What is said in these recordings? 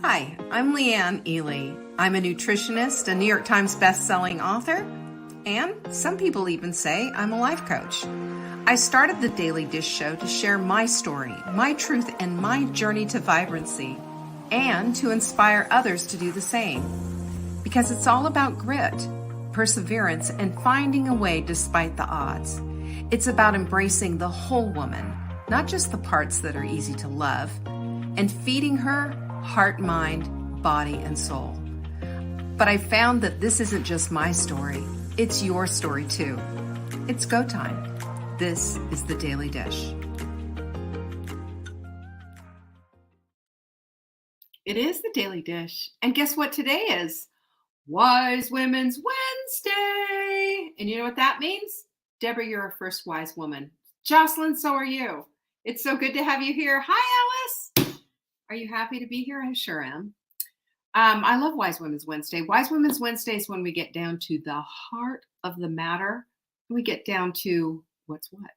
Hi, I'm Leanne Ely. I'm a nutritionist, a New York Times best-selling author, and some people even say I'm a life coach. I started the Daily Dish Show to share my story, my truth, and my journey to vibrancy, and to inspire others to do the same. Because it's all about grit, perseverance, and finding a way despite the odds. It's about embracing the whole woman, not just the parts that are easy to love, and feeding her heart, mind, body, and soul. But I found that this isn't just my story, it's your story too. It's go time. This is the Daily Dish. It is the Daily Dish. And guess what today is? Wise Women's Wednesday. And you know what that means? Deborah, you're our first wise woman. Jocelyn, so are you. It's so good to have you here. Hi, Alice. Are you happy to be here? I sure am. I love Wise Women's Wednesday. Wise Women's Wednesday is when we get down to the heart of the matter. We get down to what's what.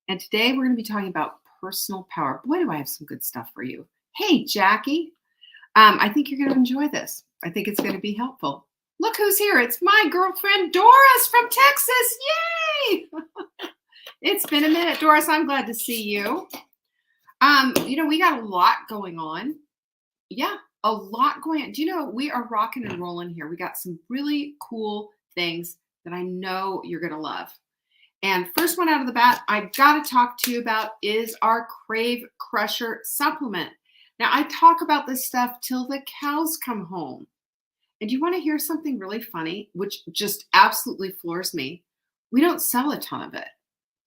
And today we're going to be talking about personal power. Boy, do I have some good stuff for you. Hey, Jackie. I think you're going to enjoy this. I think it's going to be helpful. Look who's here. It's my girlfriend, Doris from Texas. Yay! It's been a minute, Doris. I'm glad to see you. We got a lot going on. Yeah, a lot going on. Do you know, we are rocking and rolling here. We got some really cool things that I know you're going to love. And first one out of the bat, I've got to talk to you about is our Crave Crusher supplement. Now, I talk about this stuff till the cows come home. And do you want to hear something really funny, which just absolutely floors me? We don't sell a ton of it.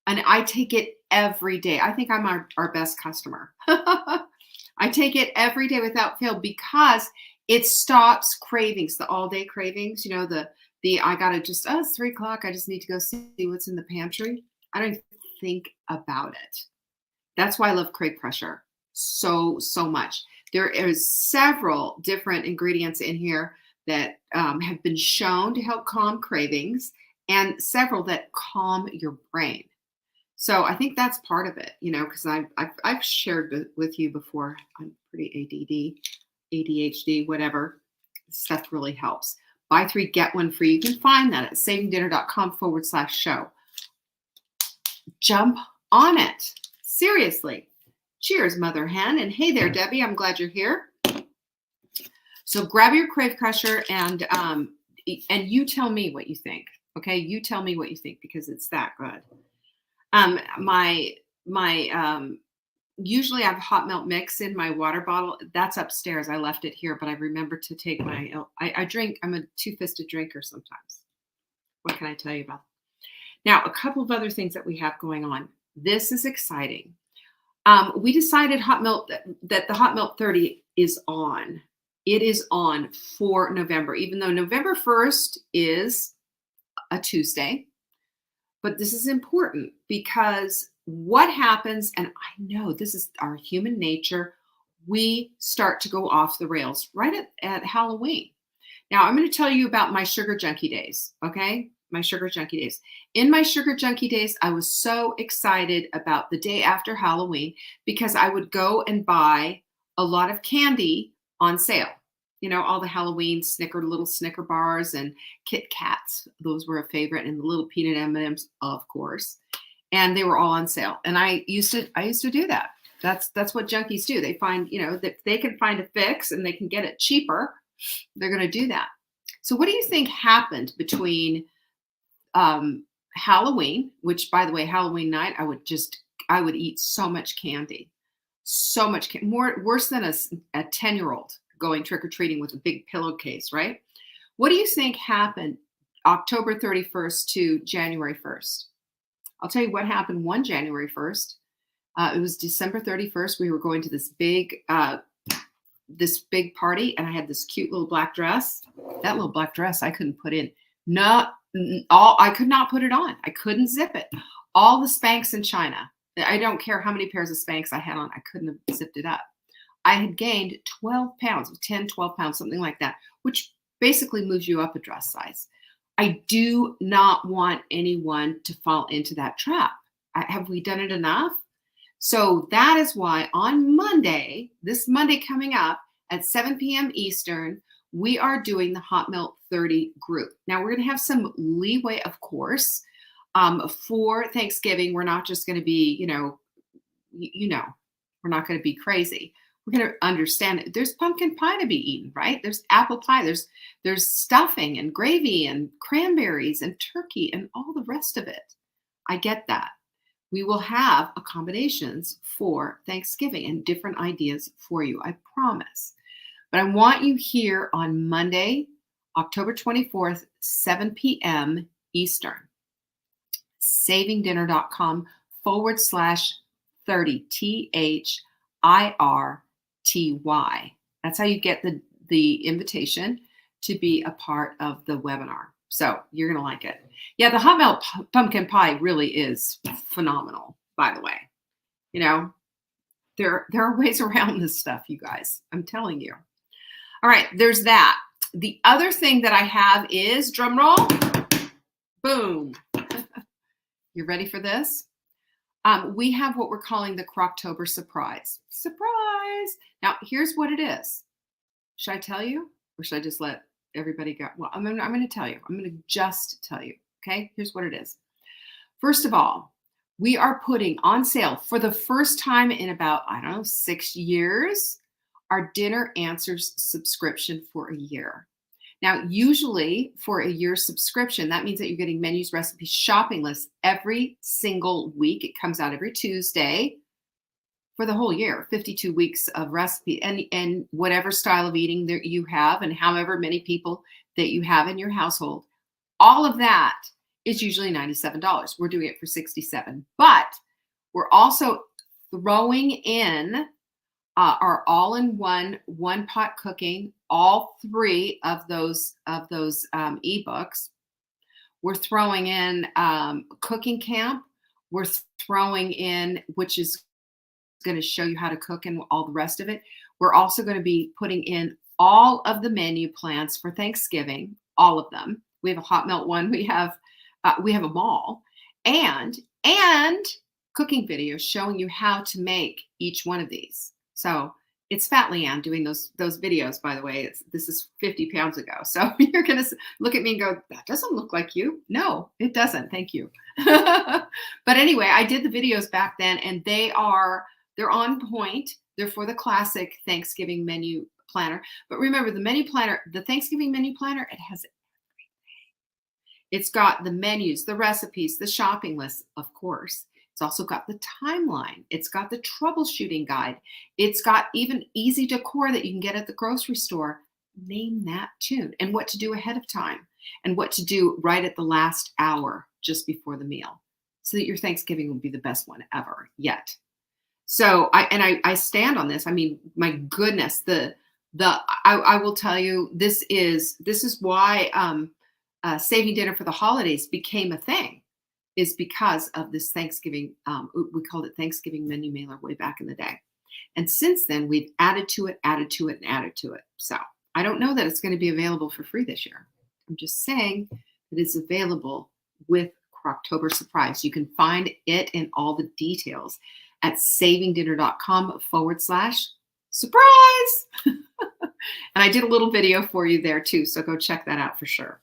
And I take it every day. I think I'm our best customer. I take it every day without fail because it stops cravings, the all-day cravings. You know, the I gotta just, it's 3 o'clock. I just need to go see what's in the pantry. I don't even think about it. That's why I love Crave Crusher so much. There is several different ingredients in here that have been shown to help calm cravings, and several that calm your brain. So I think that's part of it, because I've shared with you before. I'm pretty ADHD, whatever. Stuff really helps. Buy 3, get 1 free. You can find that at savingdinner.com/show. Jump on it. Seriously. Cheers, Mother Hen. And hey there, Debbie. I'm glad you're here. So grab your Crave Crusher and you tell me what you think. Okay, you tell me what you think because it's that good. Usually I have hot melt mix in my water bottle. That's upstairs. I left it here, but I remember to take I drink. I'm a 2-fisted drinker sometimes. What can I tell you about? Now, a couple of other things that we have going on. This is exciting. We decided that the Hot Melt 30 is on. It is on for November, even though November 1st is a Tuesday. But this is important because what happens, and I know this is our human nature, we start to go off the rails right at Halloween. Now, I'm going to tell you about my sugar junkie days, okay? My sugar junkie days. In my sugar junkie days, I was so excited about the day after Halloween because I would go and buy a lot of candy on sale. All the Halloween little Snicker bars and Kit Kats. Those were a favorite, and the little peanut M&Ms, of course. And they were all on sale. And I used to do that. That's what junkies do. They find, that they can find a fix and they can get it cheaper. They're going to do that. So what do you think happened between Halloween, which, by the way, Halloween night, I would eat so much candy, worse than a 10-year-old going trick-or-treating with a big pillowcase, right? What do you think happened October 31st to January 1st? I'll tell you what happened one January 1st. It was December 31st. We were going to this big party, and I had this cute little black dress. That little black dress I couldn't put in. I could not put it on. I couldn't zip it. All the Spanx in China. I don't care how many pairs of Spanx I had on. I couldn't have zipped it up. I had gained 12 pounds, 10, 12 pounds, something like that, which basically moves you up a dress size. I do not want anyone to fall into that trap. Have we done it enough? So that is why on Monday, this Monday coming up, at 7 p.m. Eastern, we are doing the Hot Melt 30 group. Now, we're going to have some leeway, of course, for Thanksgiving. We're not just going to be, we're not going to be crazy. We're going to understand it. There's pumpkin pie to be eaten, right? There's apple pie. There's stuffing and gravy and cranberries and turkey and all the rest of it. I get that. We will have accommodations for Thanksgiving and different ideas for you, I promise. But I want you here on Monday, October 24th, 7 p.m. Eastern, savingdinner.com/30, THIRTY. That's how you get the invitation to be a part of the webinar. So you're going to like it. Yeah, the hot melt pumpkin pie really is phenomenal, by the way. You know, there are ways around this stuff, you guys. I'm telling you. All right, there's that. The other thing that I have is, drum roll, boom. You ready for this? We have what we're calling the Croctober surprise. Surprise! Now, here's what it is. Should I tell you, or should I just let everybody go? Well, I'm going to tell you. I'm going to just tell you. Okay, here's what it is. First of all, we are putting on sale for the first time in about, 6 years, our Dinner Answers subscription for a year. Now, usually for a year subscription, that means that you're getting menus, recipes, shopping lists every single week. It comes out every Tuesday for the whole year, 52 weeks of recipe and whatever style of eating that you have and however many people that you have in your household. All of that is usually $97. We're doing it for $67. But we're also throwing in our all-in-one one-pot cooking, all 3 of those ebooks. We're throwing in cooking camp. We're throwing in, which is going to show you how to cook and all the rest of it. We're also going to be putting in all of the menu plans for Thanksgiving, all of them. We have a hot melt one. We have them all, and cooking videos showing you how to make each one of these. So it's Fat Leanne doing those videos, by the way. This is 50 pounds ago. So you're going to look at me and go, that doesn't look like you. No, it doesn't. Thank you. But anyway, I did the videos back then, and they're on point. They're for the classic Thanksgiving menu planner. But remember, the menu planner, the Thanksgiving menu planner, it has everything. It's got the menus, the recipes, the shopping list, of course. It's also got the timeline. It's got the troubleshooting guide. It's got even easy decor that you can get at the grocery store. Name that tune. And what to do ahead of time. And what to do right at the last hour just before the meal. So that your Thanksgiving will be the best one ever yet. So I stand on this. I mean, my goodness, I will tell you, this is why saving dinner for the holidays became a thing. Is because of this Thanksgiving, we called it Thanksgiving menu mailer way back in the day. And since then, we've added to it. So I don't know that it's going to be available for free this year. I'm just saying that it's available with Croctober Surprise. You can find it in all the details at savingdinner.com/surprise. And I did a little video for you there too. So go check that out for sure.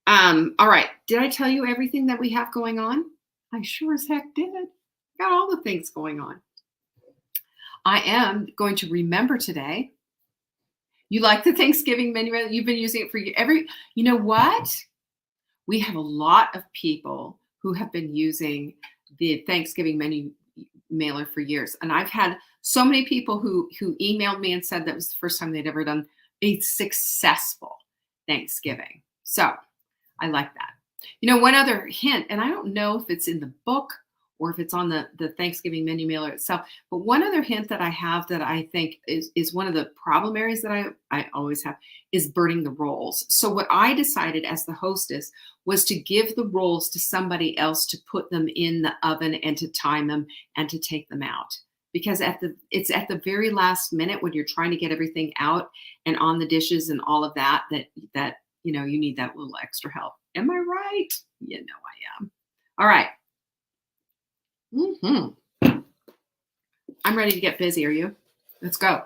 All right. Did I tell you everything that we have going on? I sure as heck did. Got all the things going on. I am going to remember today. You like the Thanksgiving menu? You've been using it for you know what? We have a lot of people who have been using the Thanksgiving menu mailer for years. And I've had so many people who emailed me and said that was the first time they'd ever done a successful Thanksgiving. So I like that. You know, one other hint, and I don't know if it's in the book or if it's on the Thanksgiving menu mailer itself, but one other hint that I have that I think is one of the problem areas that I always have is burning the rolls. So what I decided as the hostess was to give the rolls to somebody else to put them in the oven and to time them and to take them out. Because it's at the very last minute when you're trying to get everything out and on the dishes and all of that you know, you need that little extra help. Am I right? You know I am. All right. I'm ready to get busy. Are you? Let's go.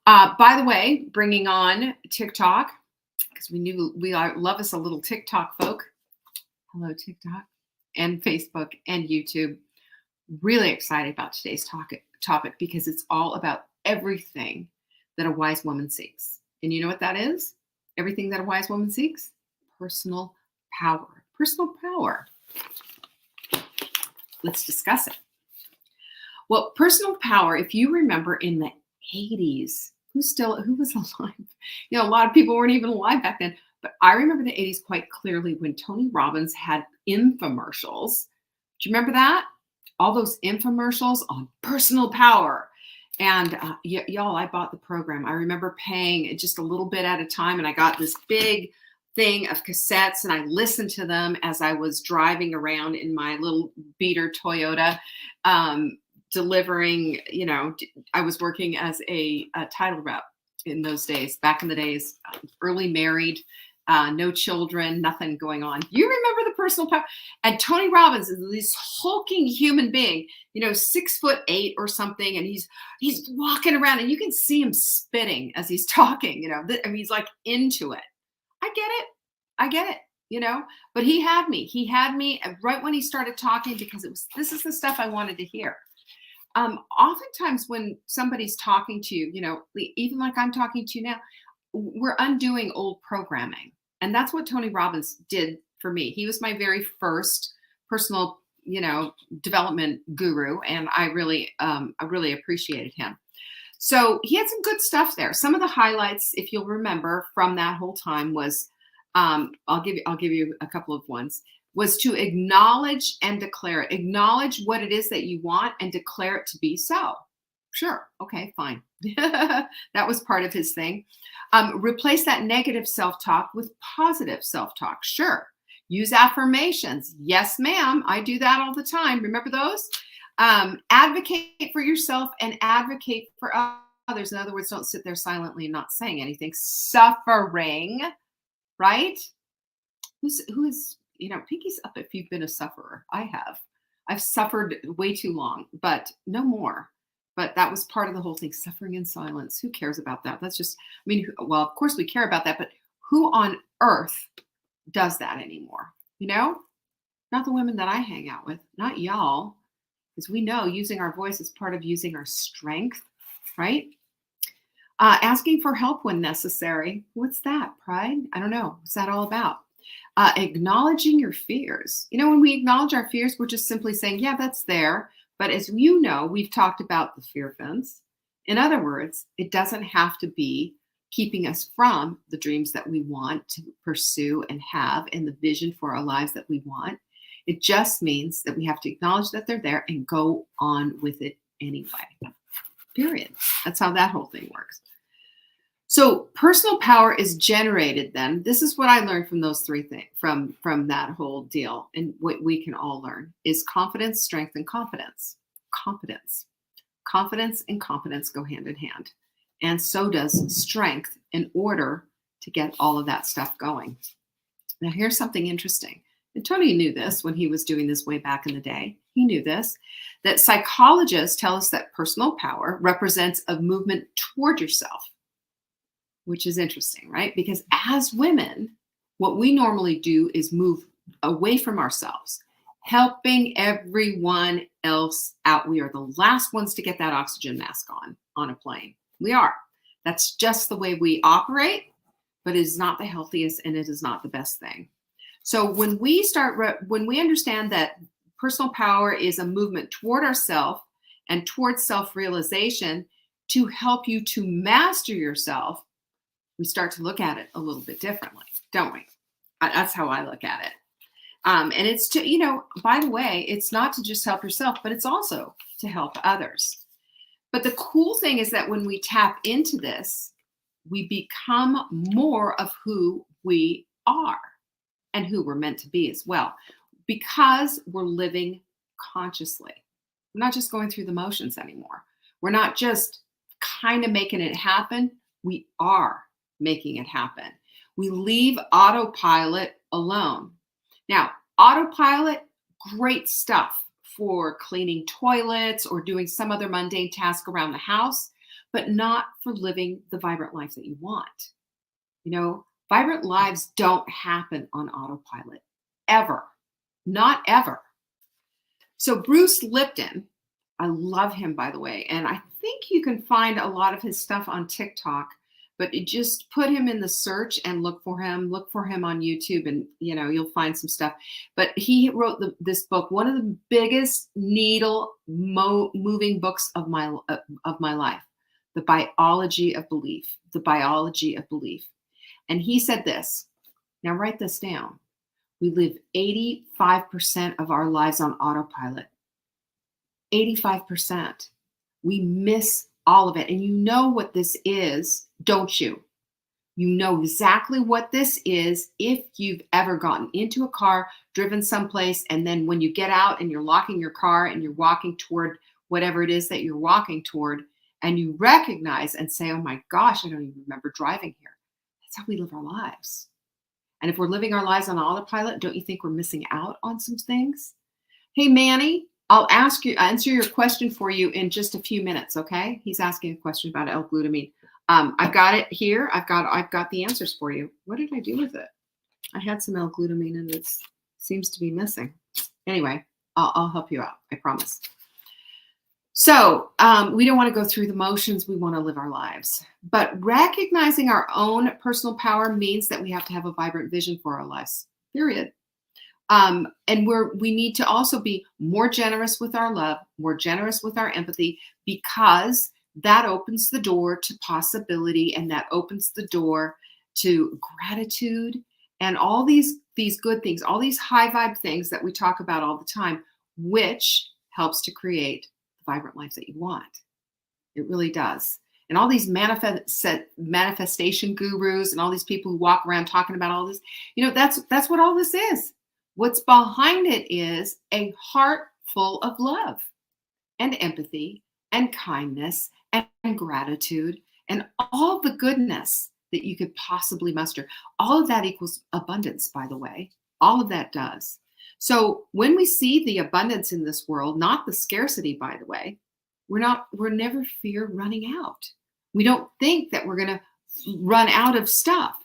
By the way, bringing on TikTok, because love us a little TikTok folk. Hello, TikTok, and Facebook and YouTube. Really excited about today's topic because it's all about everything that a wise woman seeks. And you know what that is? Everything that a wise woman seeks? Personal power. Personal power. Let's discuss it. Well, personal power, if you remember in the 80s, who was alive? A lot of people weren't even alive back then. But I remember the 80s quite clearly when Tony Robbins had infomercials. Do you remember that? All those infomercials on personal power. And y'all, I bought the program. I remember paying just a little bit at a time, and I got this big thing of cassettes, and I listened to them as I was driving around in my little beater Toyota, delivering, I was working as a title rep in those days, back in the days, early married, no children, nothing going on. You remember the personal power? And Tony Robbins is this hulking human being, 6'8" or something. And he's walking around and you can see him spitting as he's talking, he's like into it. I get it, but he had me right when he started talking, because this is the stuff I wanted to hear. Oftentimes when somebody's talking to you, even like I'm talking to you now, we're undoing old programming. And that's what Tony Robbins did for me. He was my very first personal, development guru. And I really appreciated him. So he had some good stuff there. Some of the highlights, if you'll remember from that whole time, was, I'll give you a couple of ones, was to acknowledge and declare it. Acknowledge what it is that you want and declare it to be so. Sure. Okay, fine. That was part of his thing. Replace that negative self-talk with positive self-talk. Sure. Use affirmations. Yes, ma'am. I do that all the time. Remember those? Advocate for yourself and advocate for others. In other words, don't sit there silently and not saying anything. Suffering, right? Who is, Pinky's up if you've been a sufferer. I have. I've suffered way too long, but no more. But that was part of the whole thing, suffering in silence. Who cares about that? That's just, well, of course we care about that, but who on earth does that anymore? Not the women that I hang out with, not y'all, because we know using our voice is part of using our strength, right? Asking for help when necessary. What's that? Pride? I don't know. What's that all about? Acknowledging your fears. When we acknowledge our fears, we're just simply saying, yeah, that's there. But as you know, we've talked about the fear fence. In other words, it doesn't have to be keeping us from the dreams that we want to pursue and have, and the vision for our lives that we want. It just means that we have to acknowledge that they're there and go on with it anyway. Period. That's how that whole thing works. So personal power is generated then. This is what I learned from those three things, from that whole deal. And what we can all learn is confidence, strength, and competence. Competence. Confidence and competence go hand in hand. And so does strength, in order to get all of that stuff going. Now here's something interesting. And Tony knew this when he was doing this way back in the day. He knew this, that psychologists tell us that personal power represents a movement toward yourself. Which is interesting, right? Because as women, what we normally do is move away from ourselves, helping everyone else out. We are the last ones to get that oxygen mask on a plane. We are. That's just the way we operate, but it is not the healthiest and it is not the best thing. So when we understand that personal power is a movement toward ourselves and towards self-realization to help you to master yourself, we start to look at it a little bit differently, don't we? That's how I look at it. And it's to, by the way, it's not to just help yourself, but it's also to help others. But the cool thing is that when we tap into this, we become more of who we are and who we're meant to be as well, because we're living consciously. We're not just going through the motions anymore. We're not just kind of making it happen. We are making it happen. We leave autopilot alone. Now, autopilot, great stuff for cleaning toilets or doing some other mundane task around the house. but not for living the vibrant life that you want. You know, vibrant lives don't happen on autopilot ever, not ever. So, Bruce Lipton, I love him, by the way, and I think you can find a lot of his stuff on TikTok. But you just put him in the search and look for him on YouTube, and you'll find some stuff. But he wrote this book, one of the biggest needle moving books of my life, The Biology of Belief. The Biology of Belief. And he said this. Now write this down. We live 85% of our lives on autopilot. 85%. We miss all of it. And you know what this is, don't you? You know exactly what this is if you've ever gotten into a car, driven someplace, and then when you get out and you're locking your car and you're walking toward whatever it is that you're walking toward, and you recognize and say, oh my gosh, I don't even remember driving here. That's how we live our lives. And if we're living our lives on autopilot, don't you think we're missing out on some things? Hey, Manny, I'll answer your question for you in just a few minutes, okay? He's asking a question about L-glutamine. I've got it here. I've got the answers for you. What did I do with it? I had some L-glutamine and it seems to be missing. Anyway, I'll help you out. I promise. So we don't want to go through the motions. We want to live our lives. But recognizing our own personal power means that we have to have a vibrant vision for our lives, period. And we need to also be more generous with our love, more generous with our empathy, because that opens the door to possibility, and that opens the door to gratitude and all these good things, all these high vibe things that we talk about all the time, which helps to create the vibrant life that you want. It really does. And all these manifestation gurus and all these people who walk around talking about all this, that's what all this is. What's behind it is a heart full of love and empathy and kindness and gratitude and all the goodness that you could possibly muster. All of that equals abundance, by the way. All of that does. So when we see the abundance in this world, not the scarcity, by the way, we're never fear running out. We don't think that we're going to run out of stuff.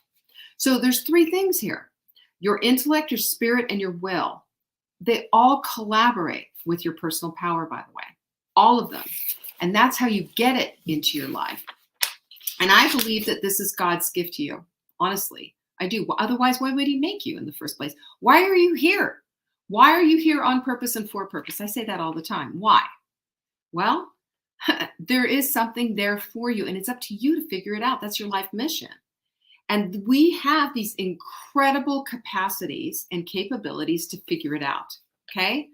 So there's three things here. Your intellect, your spirit, and your will. They all collaborate with your personal power, by the way. All of them. And that's how you get it into your life. And I believe that this is God's gift to you. Honestly, I do. Otherwise, why would he make you in the first place? Why are you here? Why are you here on purpose and for purpose? I say that all the time. Why? Well, there is something there for you, and it's up to you to figure it out. That's your life mission. And we have these incredible capacities and capabilities to figure it out, okay?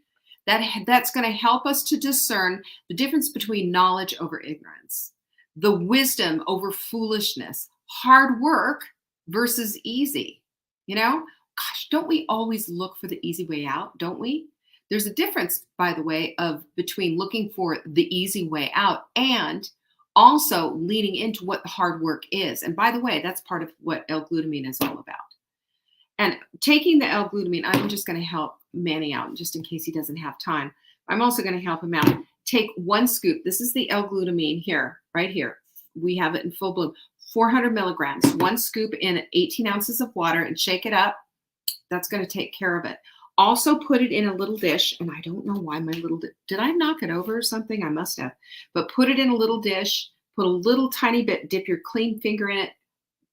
That's going to help us to discern the difference between knowledge over ignorance, the wisdom over foolishness, hard work versus easy. Gosh, don't we always look for the easy way out, don't we? There's a difference, by the way, between looking for the easy way out and also leading into what the hard work is. And by the way, that's part of what L-glutamine is all about. And taking the L-glutamine, I'm just going to help Manny out just in case he doesn't have time. I'm also going to help him out. Take 1 scoop. This is the L-glutamine here, right here. We have it in full bloom. 400 milligrams, 1 scoop in 18 ounces of water, and shake it up. That's going to take care of it. Also put it in a little dish, and I don't know why did I knock it over or something? I must have. But put it in a little dish, put a little tiny bit, dip your clean finger in it,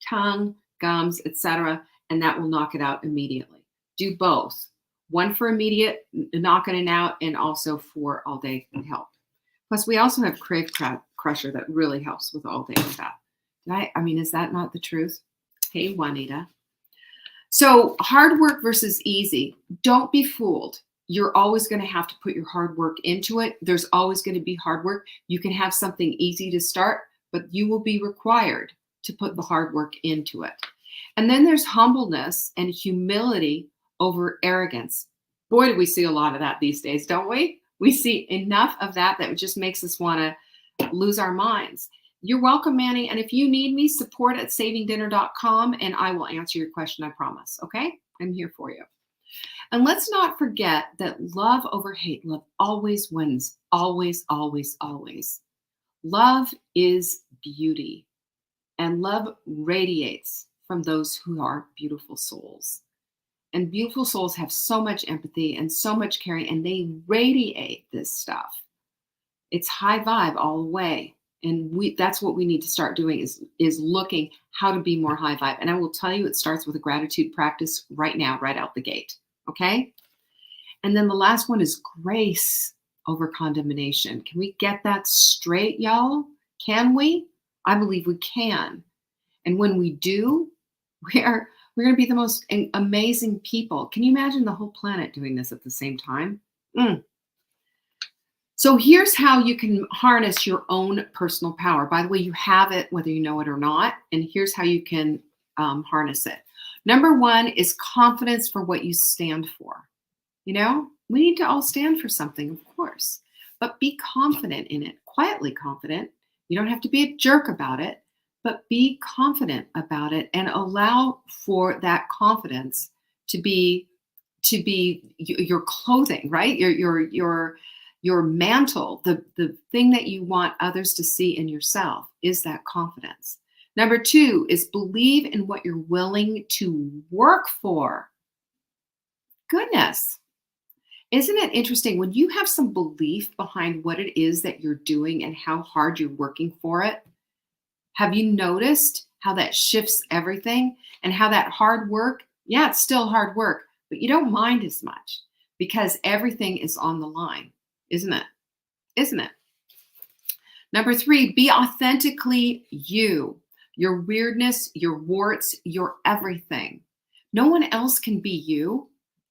tongue, gums, etc., and that will knock it out immediately. Do both. One for immediate knocking it out, and also for all day help. Plus, we also have Crave Crusher that really helps with all day stuff. Is that not the truth? Hey, Juanita. So hard work versus easy. Don't be fooled. You're always going to have to put your hard work into it. There's always going to be hard work. You can have something easy to start, but you will be required to put the hard work into it. And then there's humbleness and humility over arrogance. Boy, do we see a lot of that these days, don't we? We see enough of that just makes us want to lose our minds. You're welcome, Manny. And if you need me, support@savingdinner.com, and I will answer your question, I promise. Okay? I'm here for you. And let's not forget that love over hate, love always wins. Always, always, always. Love is beauty, and love radiates from those who are beautiful souls. And beautiful souls have so much empathy and so much caring, and they radiate this stuff. It's high vibe all the way. And that's what we need to start doing is looking how to be more high vibe. And I will tell you, it starts with a gratitude practice right now, right out the gate. Okay. And then the last one is grace over condemnation. Can we get that straight, y'all? Can we? I believe we can. And when we do, we're going to be the most amazing people. Can you imagine the whole planet doing this at the same time? So here's how you can harness your own personal power. By the way, you have it whether you know it or not. And here's how you can harness it. Number one is confidence for what you stand for. You know, we need to all stand for something, of course, but be confident in it, quietly confident. You don't have to be a jerk about it, but be confident about it and allow for that confidence to be your clothing, right? Your mantle, the thing that you want others to see in yourself is that confidence. Number two is believe in what you're willing to work for. Goodness. Isn't it interesting when you have some belief behind what it is that you're doing and how hard you're working for it? Have you noticed how that shifts everything and how that hard work, yeah, it's still hard work, but you don't mind as much because everything is on the line, isn't it? Isn't it? Number three, be authentically you. Your weirdness, your warts, your everything. No one else can be you.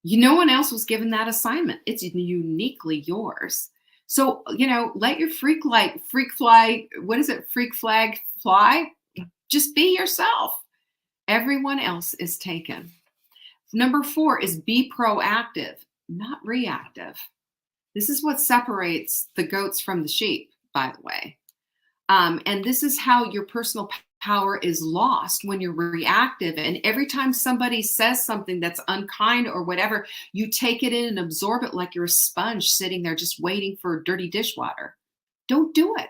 No one else was given that assignment. It's uniquely yours. So, let your freak flag fly. Just be yourself. Everyone else is taken. Number four is be proactive, not reactive. This is what separates the goats from the sheep, by the way. And this is how your personal power is lost when you're reactive. And every time somebody says something that's unkind or whatever, you take it in and absorb it like you're a sponge sitting there just waiting for dirty dishwater. Don't do it.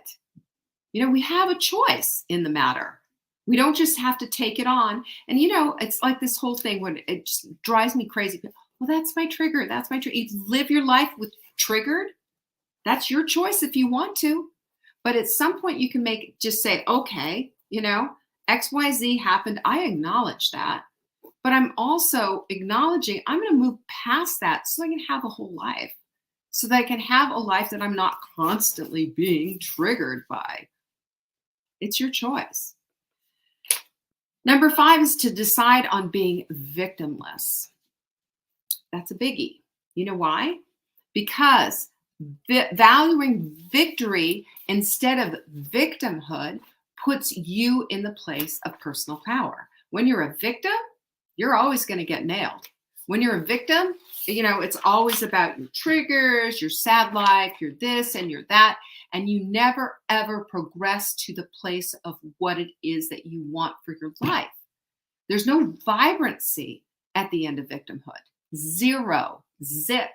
We have a choice in the matter. We don't just have to take it on. And, it's like this whole thing when it just drives me crazy. Well, that's my trigger. That's my trigger. You live your life with triggered. That's your choice if you want to. But at some point you can just say, okay, XYZ happened. I acknowledge that. But I'm also acknowledging I'm going to move past that so I can have a whole life. So that I can have a life that I'm not constantly being triggered by. It's your choice. Number five is to decide on being victimless. That's a biggie. You know why? Because valuing victory instead of victimhood puts you in the place of personal power. When you're a victim, you're always going to get nailed. When you're a victim, it's always about your triggers, your sad life, you're this and you're that, and you never ever progress to the place of what it is that you want for your life. There's no vibrancy at the end of victimhood. Zero, zip.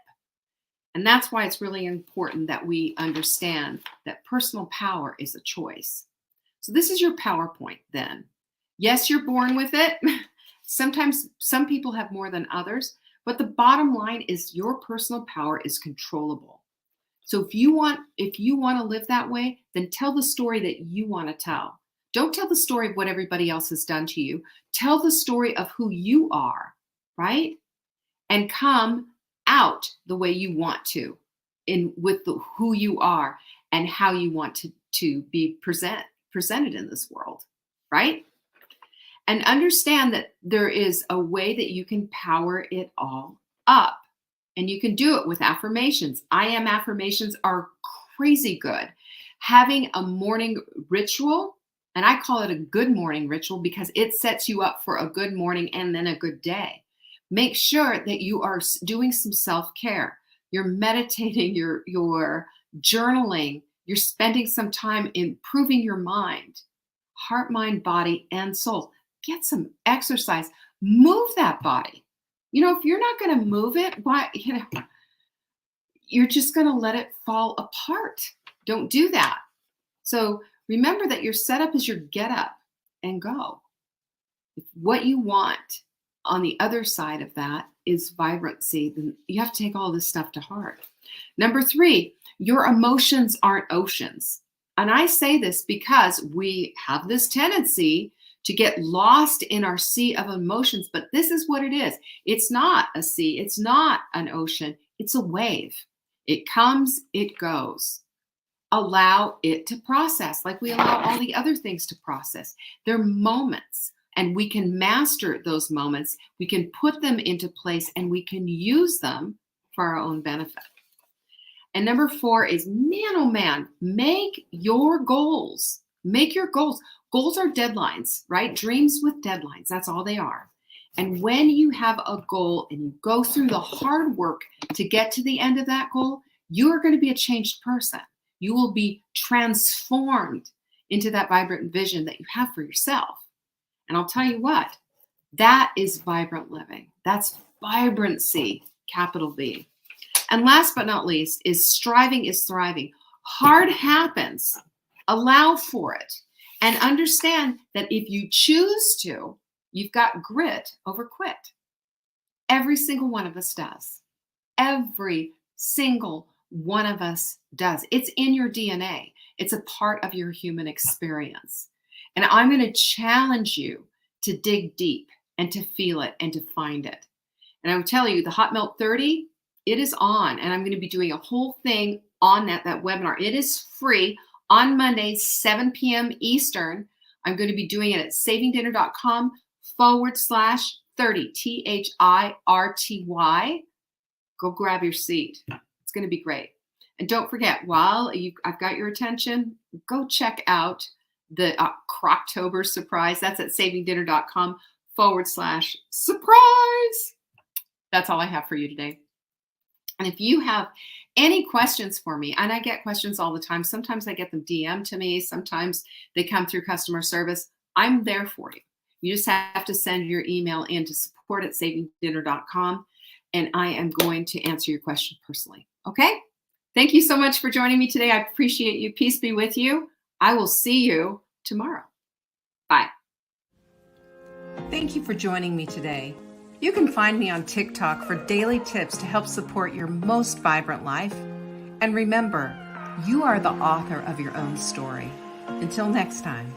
And that's why it's really important that we understand that personal power is a choice. So this is your PowerPoint then. Yes, you're born with it. Sometimes some people have more than others, but the bottom line is your personal power is controllable. So if you want to live that way, then tell the story that you want to tell. Don't tell the story of what everybody else has done to you. Tell the story of who you are, right? And come out the way you want to with who you are and how you want to be presented in this world, right? And understand that there is a way that you can power it all up. And you can do it with affirmations. I am affirmations are crazy good. Having a morning ritual, and I call it a good morning ritual because it sets you up for a good morning and then a good day. Make sure that you are doing some self-care. You're meditating, you're journaling, you're spending some time improving your mind, heart, mind, body, and soul. Get some exercise. Move that body. If you're not going to move it, why? You're just going to let it fall apart. Don't do that. So remember that your setup is your get up and go. What you want on the other side of that is vibrancy. Then you have to take all this stuff to heart. Number 3, your emotions aren't oceans. And I say this because we have this tendency to get lost in our sea of emotions, but this is what it is. It's not a sea, it's not an ocean, it's a wave. It comes, it goes. Allow it to process like we allow all the other things to process. They're moments, and we can master those moments. We can put them into place, and we can use them for our own benefit. And number 4 is, man, oh man, make your goals. Make your goals. Goals are deadlines, right? Dreams with deadlines. That's all they are. And when you have a goal and you go through the hard work to get to the end of that goal, you are going to be a changed person. You will be transformed into that vibrant vision that you have for yourself. And I'll tell you what, that is vibrant living. That's vibrancy, capital V. And last but not least is striving is thriving. Hard happens. Allow for it. And understand that if you choose to, you've got grit over quit. Every single one of us does. Every single one of us does. It's in your DNA. It's a part of your human experience. And I'm going to challenge you to dig deep and to feel it and to find it. And I will tell you, the Hot Melt 30, it is on. And I'm going to be doing a whole thing on that webinar. It is free on Monday, 7 p.m. Eastern. I'm going to be doing it at savingdinner.com/30, THIRTY. Go grab your seat. It's going to be great. And don't forget, while I've got your attention, go check out the Croctober surprise. That's at savingdinner.com/surprise. That's all I have for you today. And if you have any questions for me, and I get questions all the time, sometimes I get them DM to me, sometimes they come through customer service, I'm there for you. You just have to send your email in to support@savingdinner.com, and I am going to answer your question personally. Okay? Thank you so much for joining me today. I appreciate you. Peace be with you. I will see you tomorrow. Bye. Thank you for joining me today. You can find me on TikTok for daily tips to help support your most vibrant life. And remember, you are the author of your own story. Until next time.